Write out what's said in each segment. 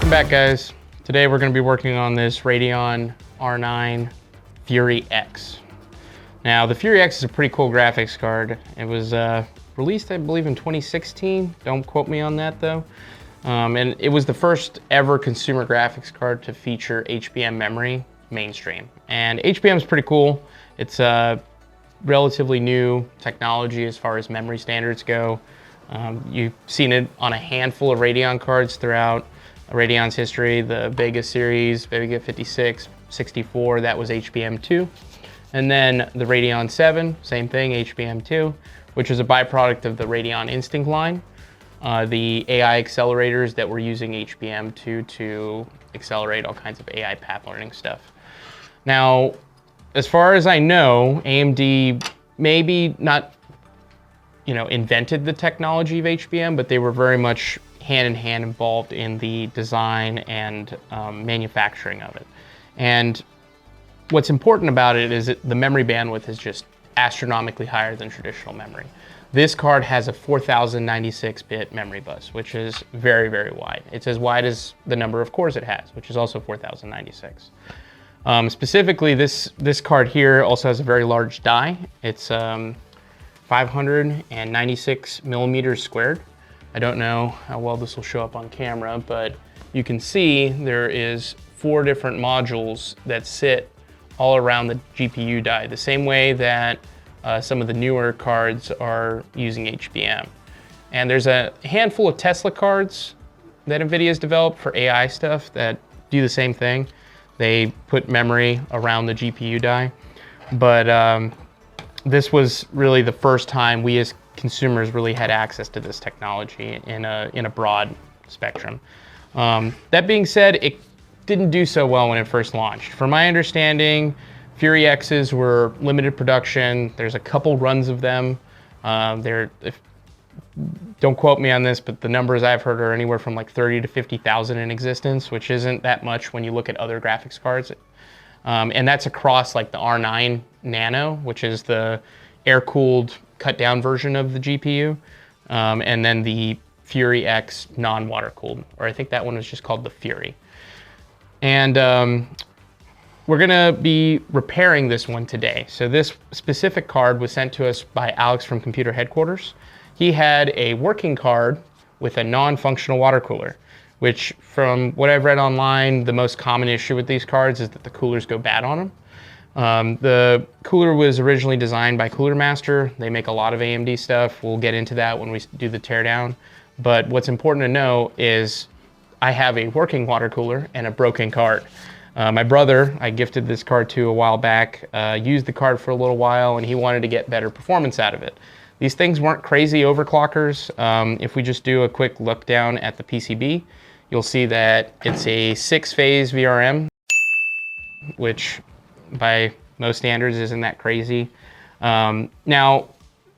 Welcome back, guys. Today we're going to be working on this Radeon R9 Fury X. Now, the Fury X is a pretty cool graphics card. It was released, I believe, in 2016. Don't quote me on that, though. And it was the first ever consumer graphics card to feature HBM memory mainstream. And HBM is pretty cool. It's a relatively new technology as far as memory standards go. You've seen it on a handful of Radeon cards throughout Radeon's history. The Vega series, Vega 56, 64, that was HBM2. And then the Radeon 7, same thing, HBM2, which is a byproduct of the Radeon Instinct line. The AI accelerators that were using HBM2 to accelerate all kinds of AI path learning stuff. Now, as far as I know, AMD maybe not, invented the technology of HBM, but they were very much hand-in-hand involved in the design and manufacturing of it. And what's important about it is that the memory bandwidth is just astronomically higher than traditional memory. This card has a 4096-bit memory bus, which is very, very wide. It's as wide as the number of cores it has, which is also 4096. Specifically, this card here also has a very large die. It's 596 millimeters squared. I don't know how well this will show up on camera, but you can see there is 4 different modules that sit all around the GPU die, the same way that some of the newer cards are using HBM. And there's a handful of Tesla cards that NVIDIA's developed for AI stuff that do the same thing. They put memory around the GPU die, but this was really the first time we as consumers really had access to this technology in a broad spectrum. That being said, it didn't do so well when it first launched. From my understanding, Fury X's were limited production. There's a couple runs of them. Don't quote me on this, but the numbers I've heard are anywhere from like 30 to 50,000 in existence, which isn't that much when you look at other graphics cards. And that's across like the R9 Nano, which is the air-cooled cut-down version of the GPU, and then the Fury X non-water-cooled, or I think that one was just called the Fury. And we're gonna be repairing this one today. So this specific card was sent to us by Alex from Computer Headquarters. He had a working card with a non-functional water cooler, which from what I've read online, the most common issue with these cards is that the coolers go bad on them. The cooler was originally designed by Cooler Master. They make a lot of AMD stuff. We'll get into that when we do the teardown. But what's important to know is I have a working water cooler and a broken card. My brother, I gifted this card to a while back, used the card for a little while, and he wanted to get better performance out of it. These things weren't crazy overclockers. If we just do a quick look down at the PCB, you'll see that it's a 6-phase VRM, which by most standards isn't that crazy. Now,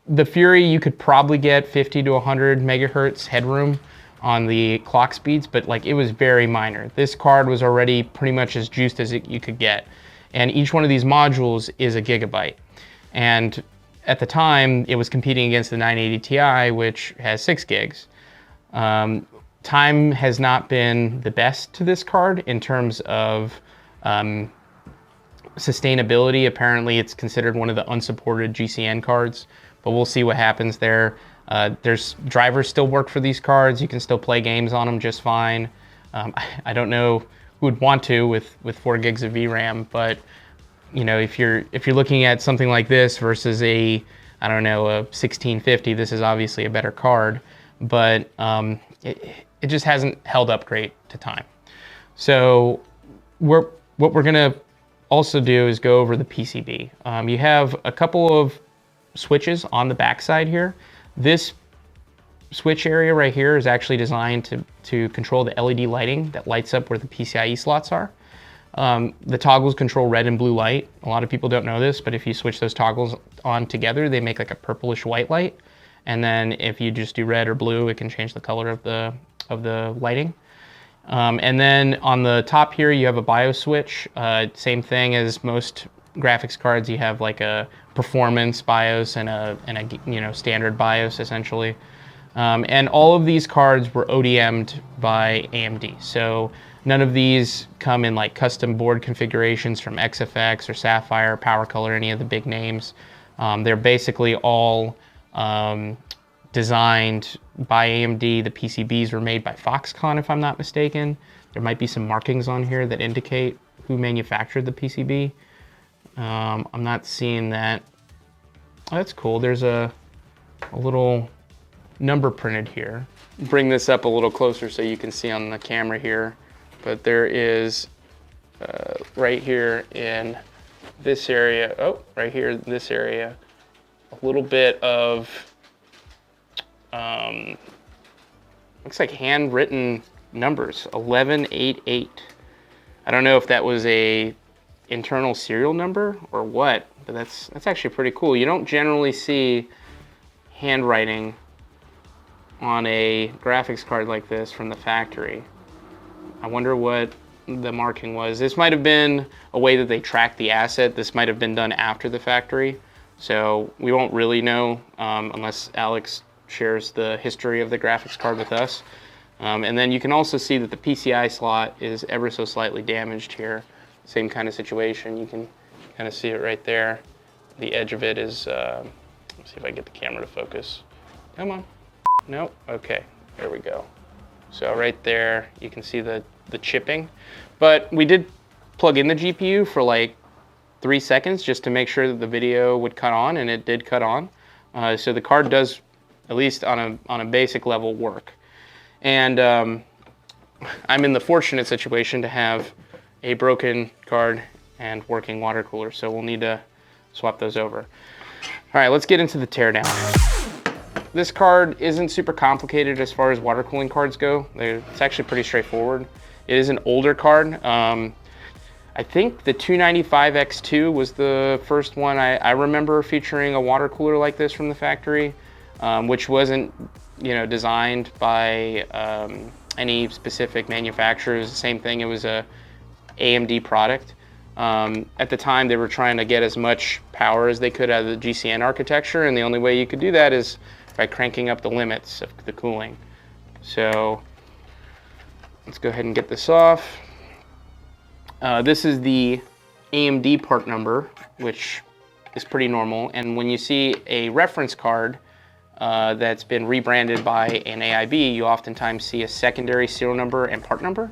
the Fury, you could probably get 50 to 100 megahertz headroom on the clock speeds, but like it was very minor. This card was already pretty much as juiced as you could get. And each one of these modules is a gigabyte. And at the time, it was competing against the 980 Ti, which has 6 gigs. Time has not been the best to this card in terms of sustainability. Apparently, it's considered one of the unsupported GCN cards, but we'll see what happens there. There's drivers still work for these cards. You can still play games on them just fine. I don't know who would want to with 4 gigs of VRAM, but if you're looking at something like this versus a 1650, this is obviously a better card, but it just hasn't held up great to time. So what we're gonna also do is go over the PCB. You have a couple of switches on the backside here. This switch area right here is actually designed to control the LED lighting that lights up where the PCIe slots are. The toggles control red and blue light. A lot of people don't know this, but if you switch those toggles on together, they make like a purplish white light. And then if you just do red or blue, it can change the color of the lighting. And then on the top here, you have a BIOS switch. Same thing as most graphics cards. You have like a performance BIOS and a standard BIOS essentially. And all of these cards were ODM'd by AMD. So none of these come in like custom board configurations from XFX or Sapphire, PowerColor, any of the big names. They're basically all designed by AMD. The PCBs were made by Foxconn, if I'm not mistaken. There might be some markings on here that indicate who manufactured the PCB. I'm not seeing that. Oh, that's cool. There's a little number printed here. Bring this up a little closer so you can see on the camera here. But there is right here in this area, oh, right here in this area, a little bit of, looks like handwritten numbers, 1188. I don't know if that was a internal serial number or what, but that's actually pretty cool. You don't generally see handwriting on a graphics card like this from the factory. I wonder what the marking was. This might have been a way that they tracked the asset. This might have been done after the factory. So we won't really know unless Alex shares the history of the graphics card with us. And then you can also see that the PCI slot is ever so slightly damaged here. Same kind of situation. You can kind of see it right there. The edge of it is, let's see if I can get the camera to focus. Come on. Nope. Okay, there we go. So right there, you can see the chipping. But we did plug in the GPU for like 3 seconds just to make sure that the video would cut on, and it did cut on. So the card does, at least on a basic level, work. And I'm in the fortunate situation to have a broken card and working water cooler, so we'll need to swap those over. All right, let's get into the teardown. This card isn't super complicated as far as water cooling cards go. It's actually pretty straightforward. It is an older card. I think the 295X2 was the first one I remember featuring a water cooler like this from the factory, which wasn't, designed by any specific manufacturer. It was the same thing. It was a AMD product. At the time, they were trying to get as much power as they could out of the GCN architecture, and the only way you could do that is by cranking up the limits of the cooling. So let's go ahead and get this off. This is the AMD part number, which is pretty normal. And when you see a reference card that's been rebranded by an AIB, you oftentimes see a secondary serial number and part number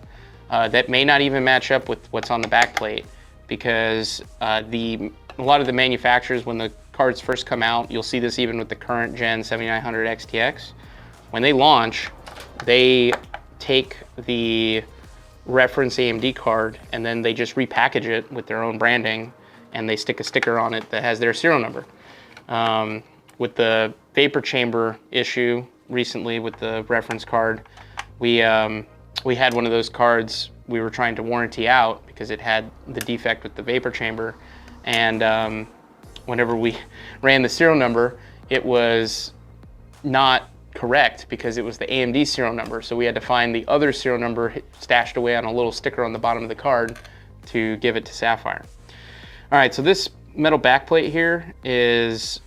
that may not even match up with what's on the back plate, because a lot of the manufacturers, when the cards first come out, you'll see this even with the current gen 7900 XTX, when they launch, they take the reference AMD card and then they just repackage it with their own branding, and they stick a sticker on it that has their serial number. With the vapor chamber issue recently with the reference card, we had one of those cards we were trying to warranty out because it had the defect with the vapor chamber, and whenever we ran the serial number, it was not correct because it was the AMD serial number. So we had to find the other serial number stashed away on a little sticker on the bottom of the card to give it to Sapphire. All right, so this metal backplate here is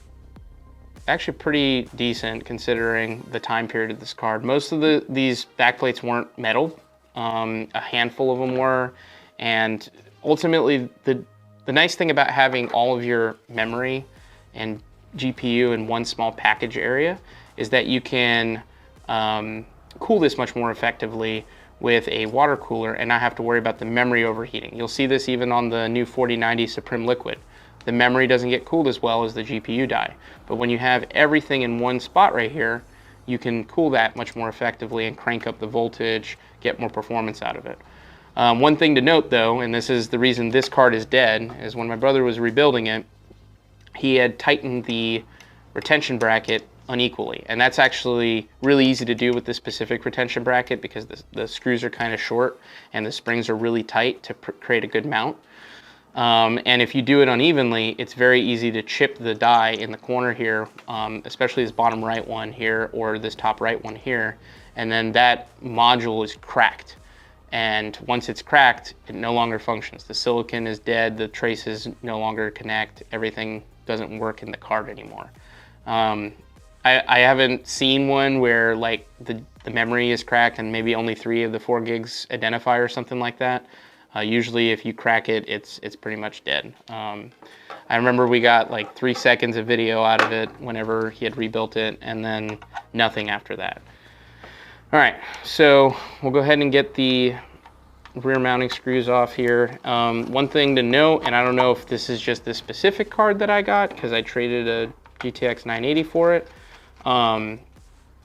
actually pretty decent considering the time period of this card. Most of these backplates weren't metal. A handful of them were, and ultimately the nice thing about having all of your memory and GPU in one small package area is that you can cool this much more effectively with a water cooler and not have to worry about the memory overheating. You'll see this even on the new 4090 Supreme Liquid. The memory doesn't get cooled as well as the GPU die. But when you have everything in one spot right here, you can cool that much more effectively and crank up the voltage, get more performance out of it. One thing to note though, and this is the reason this card is dead, is when my brother was rebuilding it, he had tightened the retention bracket unequally. And that's actually really easy to do with this specific retention bracket because the screws are kind of short and the springs are really tight to create a good mount. And if you do it unevenly, it's very easy to chip the die in the corner here, especially this bottom right one here or this top right one here, and then that module is cracked. And once it's cracked, it no longer functions. The silicon is dead, the traces no longer connect, everything doesn't work in the card anymore. I haven't seen one where like the memory is cracked and maybe only 3 of the 4 gigs identify or something like that. Usually if you crack it, it's pretty much dead. I remember we got like 3 seconds of video out of it whenever he had rebuilt it, and then nothing after that. All right, so we'll go ahead and get the rear mounting screws off here. One thing to note, and I don't know if this is just this specific card that I got because I traded a GTX 980 for it.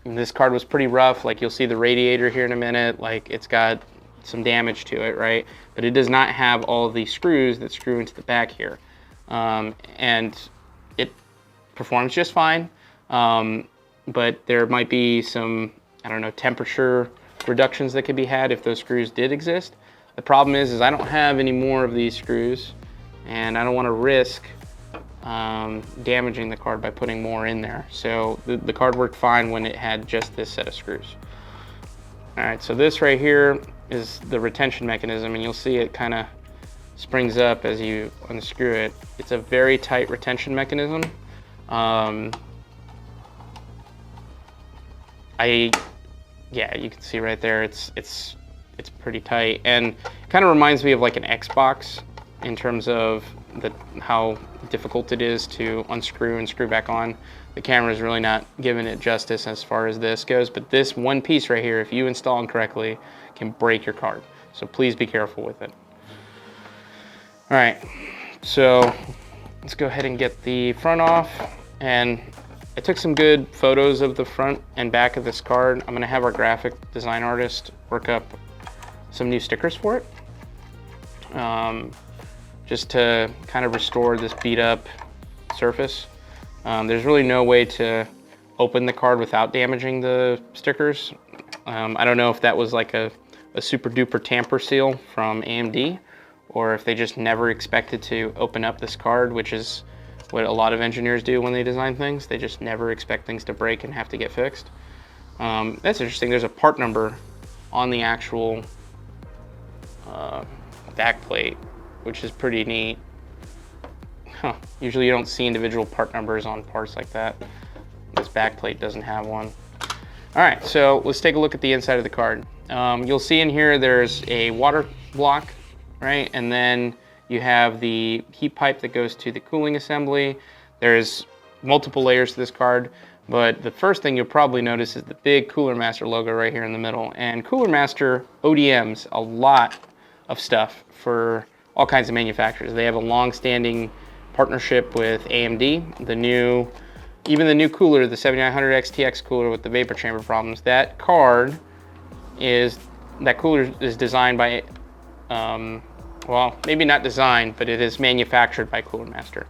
This card was pretty rough. Like you'll see the radiator here in a minute, like it's got some damage to it, right? But it does not have all of these screws that screw into the back here. And it performs just fine. But there might be some, I don't know, temperature reductions that could be had if those screws did exist. The problem is I don't have any more of these screws, and I don't want to risk damaging the card by putting more in there. So the card worked fine when it had just this set of screws. All right, so this right here is the retention mechanism, and you'll see it kind of springs up as you unscrew it. It's a very tight retention mechanism. Yeah, you can see right there, it's pretty tight, and kind of reminds me of like an Xbox in terms of how difficult it is to unscrew and screw back on. The camera is really not giving it justice as far as this goes, but this one piece right here, if you install it correctly, can break your card. So please be careful with it. All right, so let's go ahead and get the front off, and I took some good photos of the front and back of this card. I'm gonna have our graphic design artist work up some new stickers for it, just to kind of restore this beat up surface. There's really no way to open the card without damaging the stickers. I don't know if that was like a super duper tamper seal from AMD, or if they just never expected to open up this card, which is what a lot of engineers do when they design things. They just never expect things to break and have to get fixed. That's interesting. There's a part number on the actual back plate, which is pretty neat. Huh. Usually you don't see individual part numbers on parts like that. This back plate doesn't have one. All right, so let's take a look at the inside of the card. You'll see in here there's a water block, right? And then you have the heat pipe that goes to the cooling assembly. There's multiple layers to this card, but the first thing you'll probably notice is the big Cooler Master logo right here in the middle. And Cooler Master ODMs a lot of stuff for all kinds of manufacturers. They have a long-standing partnership with AMD. Even the new cooler, the 7900 XTX cooler with the vapor chamber problems, that cooler is designed by, well, maybe not designed, but it is manufactured by Cooler Master.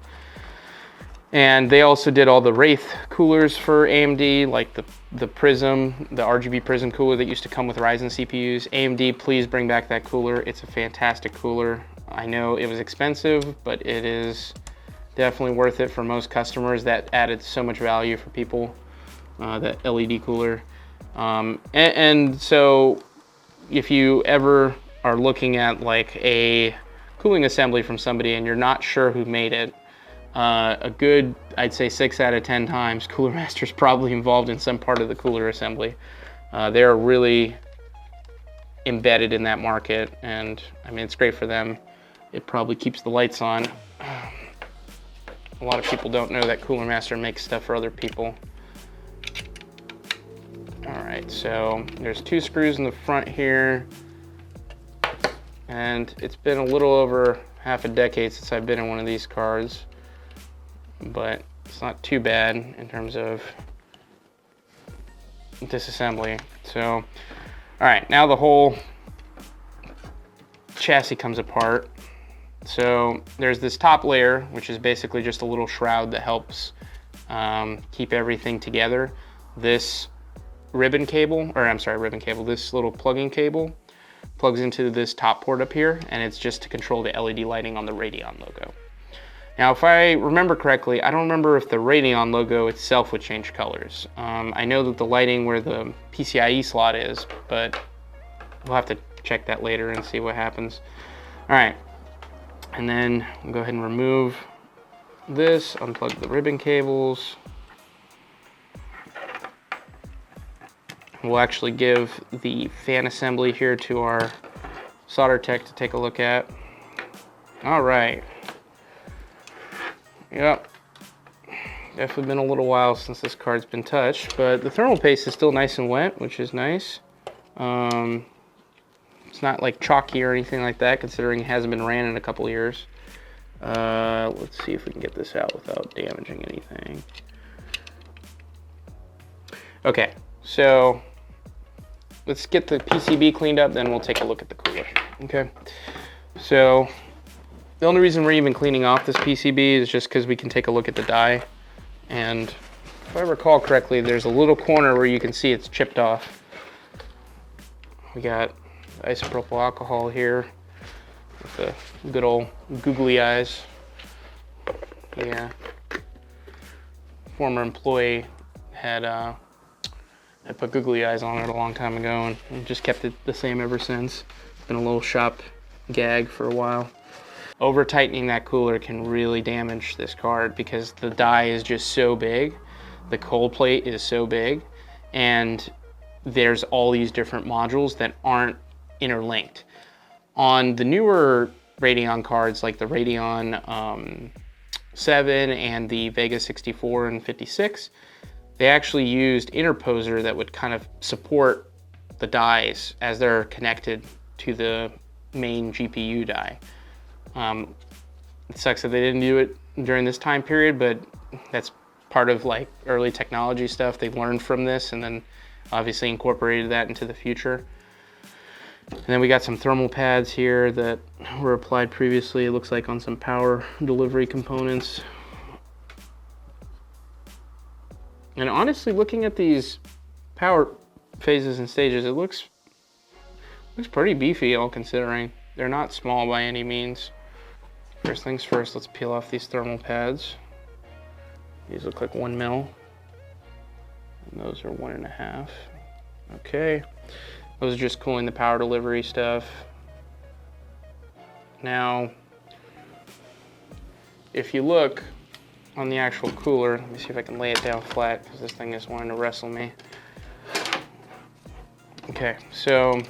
And they also did all the Wraith coolers for AMD, like the Prism, the RGB Prism cooler that used to come with Ryzen CPUs. AMD, please bring back that cooler. It's a fantastic cooler. I know it was expensive, but it is definitely worth it for most customers. That added so much value for people, that LED cooler. And so if you ever are looking at like a cooling assembly from somebody and you're not sure who made it, a good, I'd say 6 out of 10 times, Cooler Master's probably involved in some part of the cooler assembly. They're really embedded in that market, and I mean, it's great for them. It probably keeps the lights on. A lot of people don't know that Cooler Master makes stuff for other people. All right, so there's 2 screws in the front here, and it's been a little over half a decade since I've been in one of these cards, but it's not too bad in terms of disassembly. So, all right, now the whole chassis comes apart. So there's this top layer, which is basically just a little shroud that helps keep everything together. This ribbon cable, this little plugging cable plugs into this top port up here, and it's just to control the LED lighting on the Radeon logo. Now, if I remember correctly, I don't remember if the Radeon logo itself would change colors. I know that the lighting where the PCIe slot is, but we'll have to check that later and see what happens. All right. And then we'll go ahead and remove this, unplug the ribbon cables. We'll actually give the fan assembly here to our solder tech to take a look at. All right. Yep. Definitely been a little while since this card's been touched, but the thermal paste is still nice and wet, which is nice. It's not like chalky or anything like that, considering it hasn't been ran in a couple years. Let's see if we can get this out without damaging anything. Okay, so let's get the PCB cleaned up, then we'll take a look at the cooler. Okay, so the only reason we're even cleaning off this PCB is just because we can take a look at the die. And if I recall correctly, there's a little corner where you can see it's chipped off. We got isopropyl alcohol here with the good old googly eyes. Yeah, former employee had put googly eyes on it a long time ago and just kept it the same ever since. It's been a little shop gag for a while. Over tightening that cooler can really damage this card because the die is just so big, the cold plate is so big, and there's all these different modules that aren't interlinked. On the newer Radeon cards like the Radeon 7 and the Vega 64 and 56, they actually used interposer that would kind of support the dies as they're connected to the main GPU die. It sucks that they didn't do it during this time period, but that's part of like early technology stuff. They learned from this and then obviously incorporated that into the future. And then we got some thermal pads here that were applied previously, it looks like on some power delivery components. And honestly, looking at these power phases and stages, it looks pretty beefy, all considering. They're not small by any means. First things first, let's peel off these thermal pads. These look like 1 mil. And those are 1.5. Okay. Those are just cooling the power delivery stuff. Now, if you look on the actual cooler, let me see if I can lay it down flat because this thing is wanting to wrestle me. Okay, so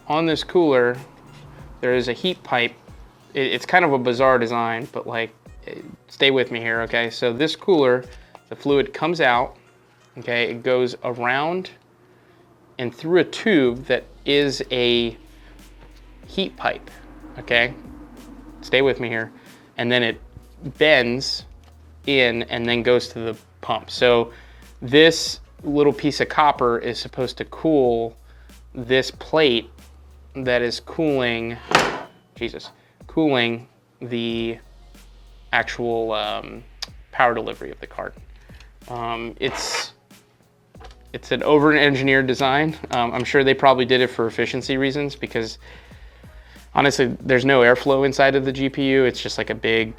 on this cooler, there is a heat pipe. It's kind of a bizarre design, but like, stay with me here, okay? So this cooler, the fluid comes out, okay? It goes around and through a tube that is a heat pipe, okay? Stay with me here. And then it bends in and then goes to the pump. So this little piece of copper is supposed to cool this plate that is cooling, cooling the actual power delivery of the card. It's an over-engineered design. I'm sure they probably did it for efficiency reasons because honestly, there's no airflow inside of the GPU. It's just like a big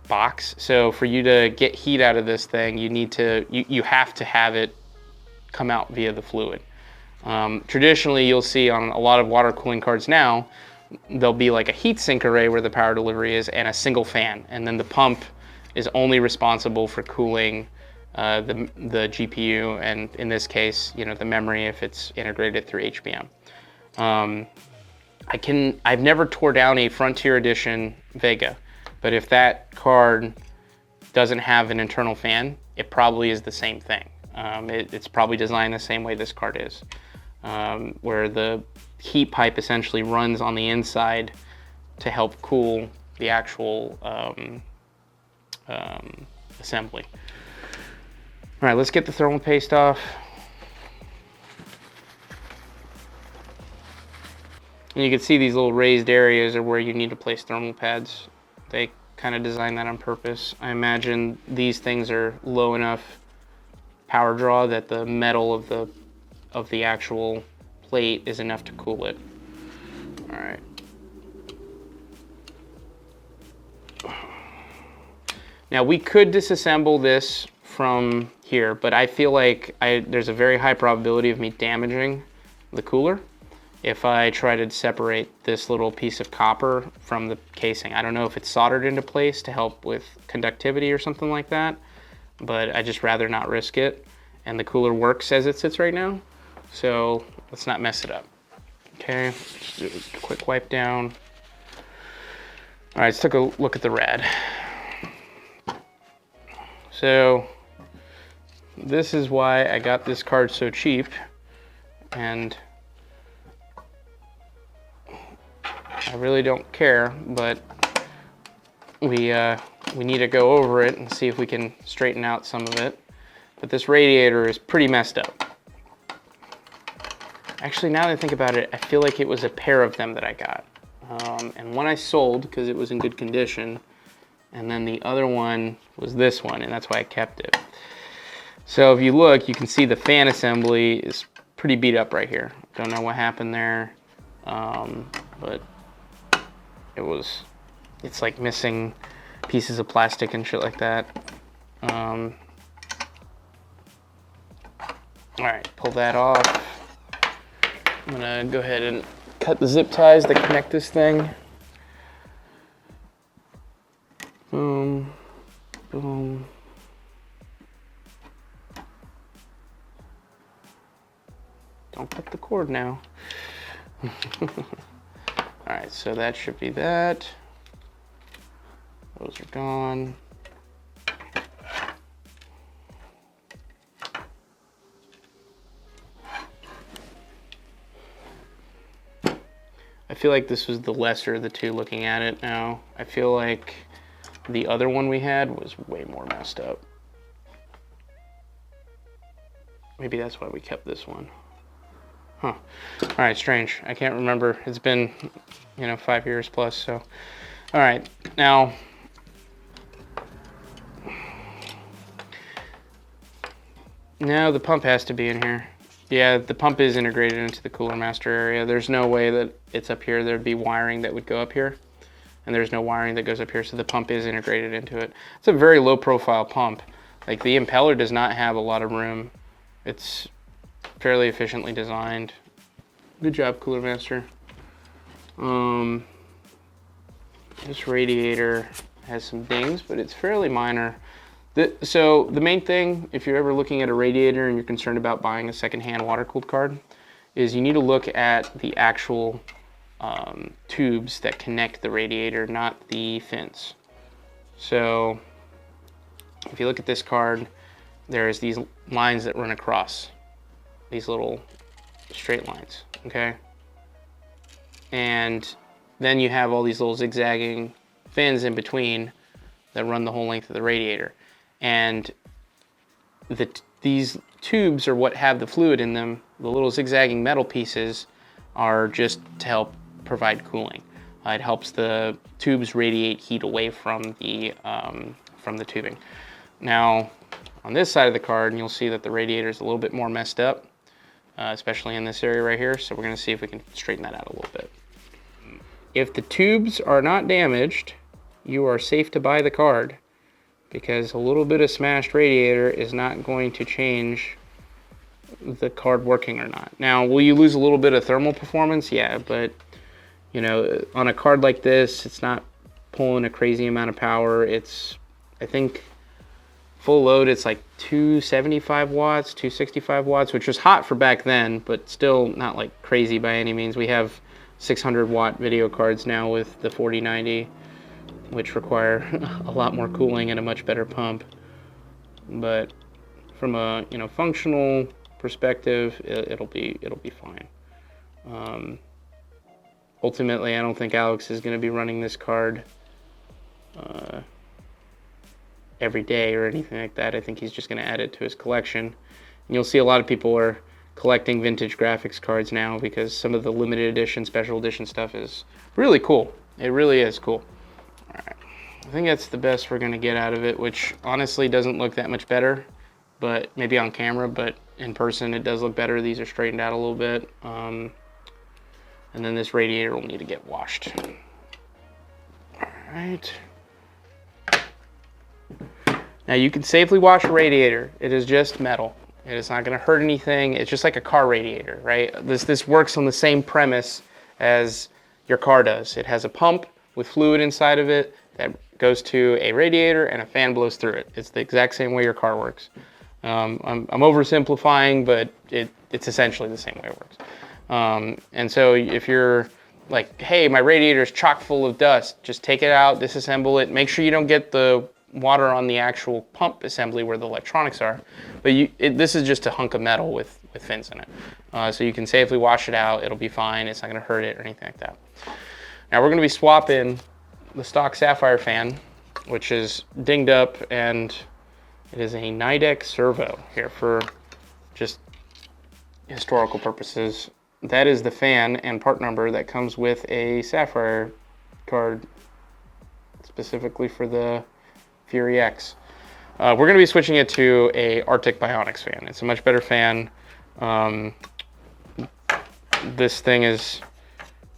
box. So for you to get heat out of this thing, you have to have it come out via the fluid. Traditionally, you'll see on a lot of water cooling cards now, there'll be like a heat sink array where the power delivery is and a single fan. And then the pump is only responsible for cooling the GPU, and in this case, the memory if it's integrated through HBM. I've never tore down a Frontier Edition Vega, but if that card doesn't have an internal fan, it probably is the same thing. It's probably designed the same way this card is, where the heat pipe essentially runs on the inside to help cool the actual assembly. All right, let's get the thermal paste off. And you can see these little raised areas are where you need to place thermal pads. They kind of designed that on purpose. I imagine these things are low enough power draw that the metal of the actual plate is enough to cool it. All right. Now we could disassemble this from here, but I feel like there's a very high probability of me damaging the cooler if I try to separate this little piece of copper from the casing. I don't know if it's soldered into place to help with conductivity or something like that, but I just rather not risk it. And the cooler works as it sits right now. So let's not mess it up. Okay, just do a quick wipe down. All right, let's take a look at the rad. So this is why I got this card so cheap, and I really don't care, but we need to go over it and see if we can straighten out some of it. But this radiator is pretty messed up. Actually, now that I think about it, I feel like it was a pair of them that I got. And one I sold because it was in good condition. And then the other one was this one, and that's why I kept it. So if you look, you can see the fan assembly is pretty beat up right here. Don't know what happened there, but it's like missing pieces of plastic and shit like that. All right, pull that off. I'm gonna go ahead and cut the zip ties that connect this thing. Boom, boom. Don't cut the cord now. All right, so that should be that. Those are gone. I feel like this was the lesser of the two looking at it now. I feel like the other one we had was way more messed up. Maybe that's why we kept this one. Huh. All right, strange. I can't remember. It's been, 5 years plus, so. All right, now. Now the pump has to be in here. Yeah, the pump is integrated into the cooler master area. There's no way that it's up here. There'd be wiring that would go up here. And there's no wiring that goes up here, so the pump is integrated into it. It's a very low profile pump. Like, the impeller does not have a lot of room. It's fairly efficiently designed. Good job, Cooler Master. This radiator has some dings, but it's fairly minor. So the main thing, if you're ever looking at a radiator and you're concerned about buying a secondhand water-cooled card, is you need to look at the actual tubes that connect the radiator, not the fins. So if you look at this card, there's these lines that run across, these little straight lines, okay? And then you have all these little zigzagging fins in between that run the whole length of the radiator. And these tubes are what have the fluid in them. The little zigzagging metal pieces are just to help provide cooling. It helps the tubes radiate heat away from the tubing. Now, on this side of the card, you'll see that the radiator is a little bit more messed up, especially in this area right here. So we're going to see if we can straighten that out a little bit. If the tubes are not damaged, you are safe to buy the card, because a little bit of smashed radiator is not going to change the card working or not. Now, will you lose a little bit of thermal performance? Yeah, but on a card like this, it's not pulling a crazy amount of power. It's, I think, full load, it's like 275 watts, 265 watts, which was hot for back then, but still not like crazy by any means. We have 600 watt video cards now with the 4090, which require a lot more cooling and a much better pump. But from a functional perspective, it'll be fine. Ultimately, I don't think Alex is going to be running this card every day or anything like that. I think he's just going to add it to his collection. And you'll see a lot of people are collecting vintage graphics cards now because some of the limited edition, special edition stuff is really cool. It really is cool. All right. I think that's the best we're going to get out of it, which honestly doesn't look that much better, but maybe on camera, but in person it does look better. These are straightened out a little bit. And then this radiator will need to get washed. All right. Now you can safely wash a radiator. It is just metal. It is not going to hurt anything. It's just like a car radiator, right? This works on the same premise as your car does. It has a pump with fluid inside of it that goes to a radiator and a fan blows through it. It's the exact same way your car works. I'm oversimplifying, but it's essentially the same way it works. And so if you're like, hey, my radiator is chock full of dust, just take it out, disassemble it. Make sure you don't get the water on the actual pump assembly where the electronics are. But this is just a hunk of metal with fins in it. So you can safely wash it out. It'll be fine. It's not going to hurt it or anything like that. Now we're going to be swapping the stock Sapphire fan, which is dinged up, and it is a Nidec servo here for just historical purposes. That is the fan and part number that comes with a Sapphire card, specifically for the Fury X. We're going to be switching it to a Arctic Bionics fan. It's a much better fan. This thing is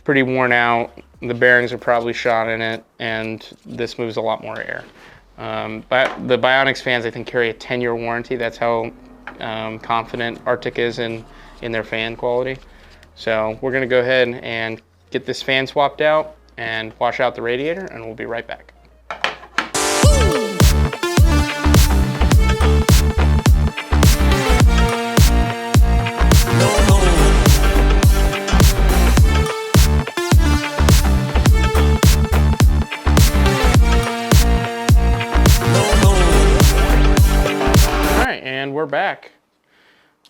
pretty worn out. The bearings are probably shot in it, and this moves a lot more air. But the Bionics fans, I think, carry a 10-year warranty. That's how confident Arctic is in their fan quality. So we're going to go ahead and get this fan swapped out and wash out the radiator, and we'll be right back. And we're back.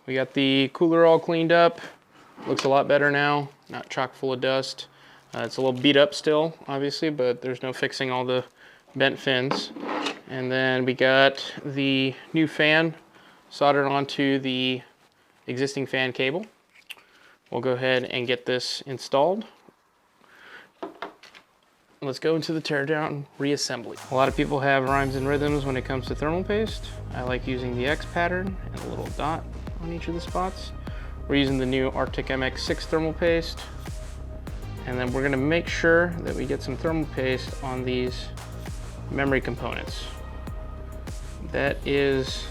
We got the cooler all cleaned up. Looks a lot better now, not chock full of dust. It's a little beat up still, obviously, but there's no fixing all the bent fins. And then we got the new fan soldered onto the existing fan cable. We'll go ahead and get this installed. Let's go into the teardown reassembly. A lot of people have rhymes and rhythms when it comes to thermal paste. I like using the X pattern and a little dot on each of the spots. We're using the new Arctic MX6 thermal paste. And then we're gonna make sure that we get some thermal paste on these memory components. That is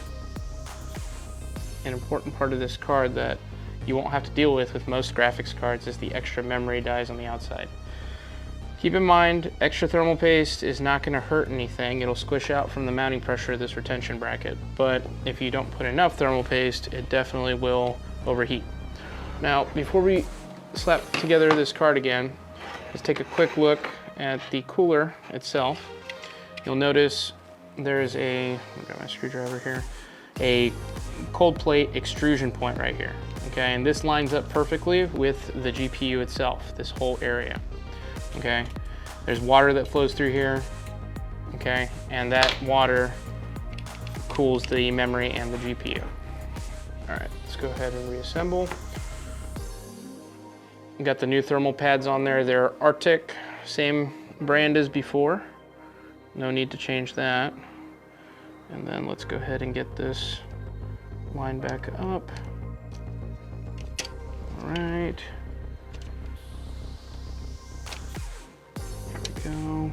an important part of this card that you won't have to deal with most graphics cards, is the extra memory dies on the outside. Keep in mind, extra thermal paste is not going to hurt anything. It'll squish out from the mounting pressure of this retention bracket. But if you don't put enough thermal paste, it definitely will overheat. Now, before we slap together this card again, let's take a quick look at the cooler itself. You'll notice there's I've got my screwdriver here, a cold plate extrusion point right here. Okay, and this lines up perfectly with the GPU itself, this whole area. Okay, there's water that flows through here, okay, and that water cools the memory and the GPU. All right, let's go ahead and reassemble. We got the new thermal pads on there. They're Arctic, same brand as before. No need to change that. And then let's go ahead and get this line back up. All right. Go.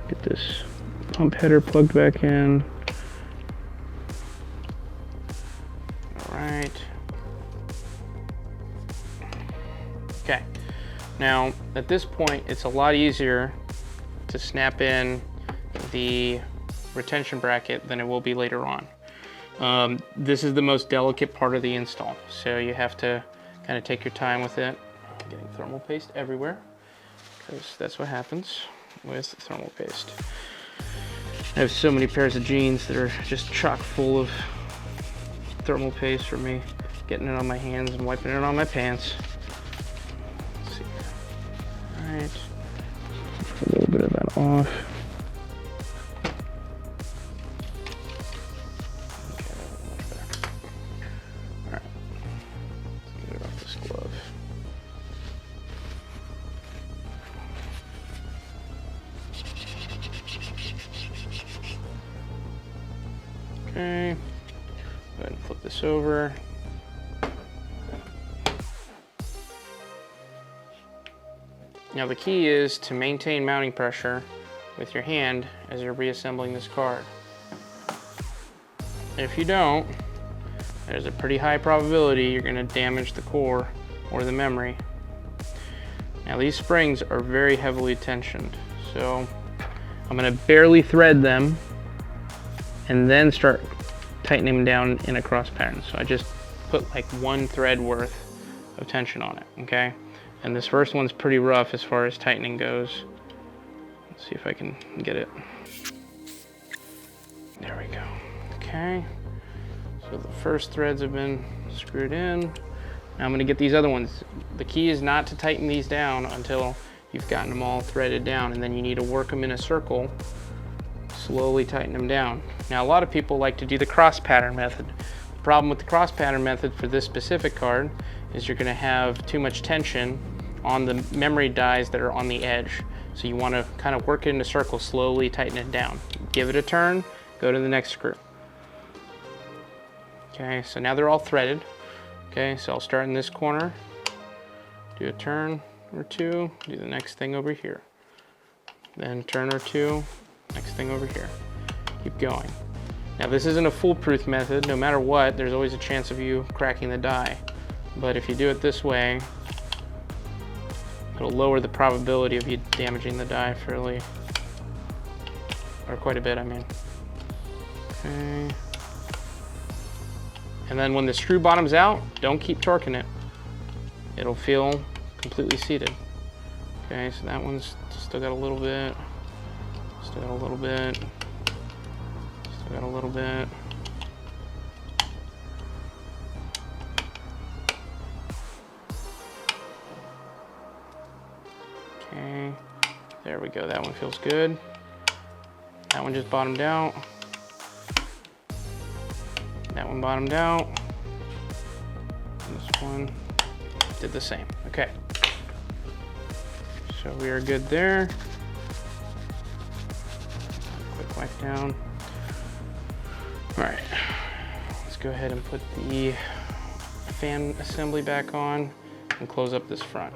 Get this pump header plugged back in. All right. Okay. Now, at this point, it's a lot easier to snap in the retention bracket than it will be later on. This is the most delicate part of the install, so you have to kind of take your time with it. Getting thermal paste everywhere, because that's what happens with thermal paste. I have so many pairs of jeans that are just chock full of thermal paste from me getting it on my hands and wiping it on my pants. Let's see. All right, a little bit of that off. Okay, much better. All right, let's get it off this glove. Okay, go ahead and flip this over. Now the key is to maintain mounting pressure with your hand as you're reassembling this card. If you don't, there's a pretty high probability you're going to damage the core or the memory. Now these springs are very heavily tensioned, so I'm going to barely thread them and then start tightening them down in a cross pattern. So I just put like 1 thread worth of tension on it, okay? And this first one's pretty rough as far as tightening goes. Let's see if I can get it. There we go. Okay. So the first threads have been screwed in. Now I'm gonna get these other ones. The key is not to tighten these down until you've gotten them all threaded down, and then you need to work them in a circle, slowly tighten them down. Now a lot of people like to do the cross pattern method. The problem with the cross pattern method for this specific card is you're gonna have too much tension on the memory dies that are on the edge. So you wanna kind of work it in a circle, slowly tighten it down. Give it a turn, go to the next screw. Okay, so now they're all threaded. Okay, so I'll start in this corner, do a turn or two, do the next thing over here. Then turn or two, next thing over here. Keep going. Now this isn't a foolproof method. No matter what, there's always a chance of you cracking the die. But if you do it this way, it'll lower the probability of you damaging the die fairly, or quite a bit, I mean. Okay. And then when the screw bottom's out, don't keep torquing it. It'll feel completely seated. Okay, so that one's still got a little bit, still got a little bit, still got a little bit. Okay, there we go, that one feels good. That one just bottomed out. That one bottomed out. This one did the same. Okay. So we are good there. Quick wipe down. All right. Let's go ahead and put the fan assembly back on and close up this front.